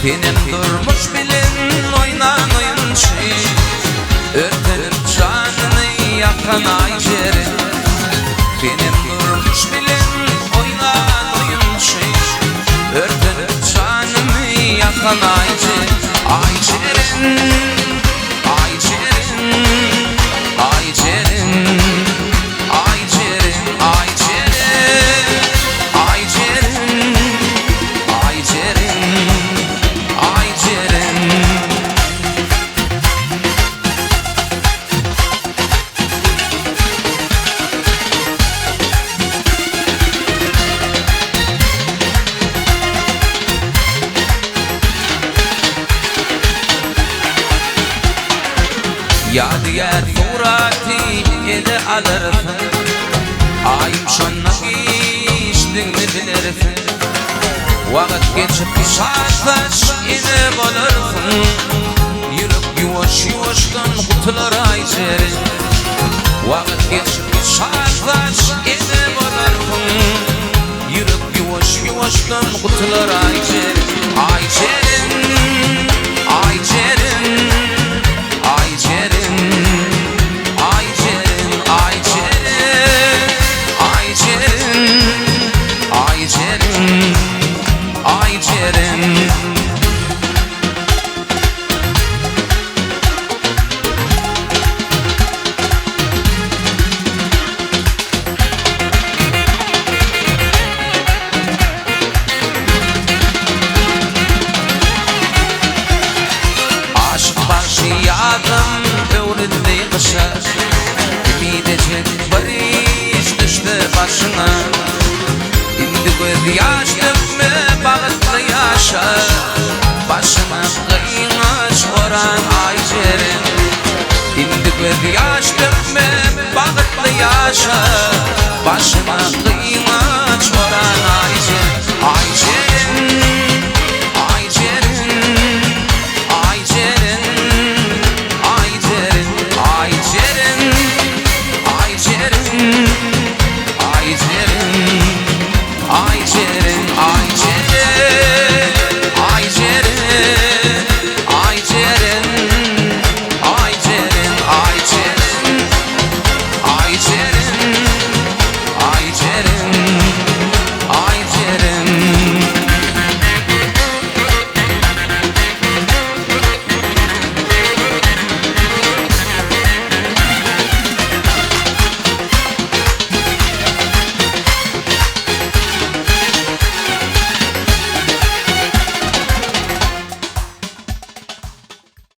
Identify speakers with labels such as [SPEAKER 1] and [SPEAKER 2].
[SPEAKER 1] Benim durmuş bilin oynan oyunçu, örtünüp canını yakan aycerim. Benim durmuş bilin oynan oyunçu, örtünüp canını yakan aycerim. Aycerim, aycerim, aycerim, aycerim, aycerim, aycerim, aycerim, aycerim. Yadigar Furati ele alırfın, ayım şonna geçtin mi bilirfin. Vakit geçip saatlaş yine bulurfın, yürüp yuvaş yuvaştan kutular aycerim. Vakit geçip saatlaş yine bulurfın, yürüp yuvaş yuvaştan kutular aycerim. Aycerim, aycerim, aycerim, aycerim, aycerim, aycerim, aycerim, aycerim. Yadım öğrüldü kışa, ümidecek barış düştü başına. İndi göz yaş dökme bağıtlı yaşa, başıma kıymış oran aycerim. İndi göz yaş dökme bağıtlı yaşa, başıma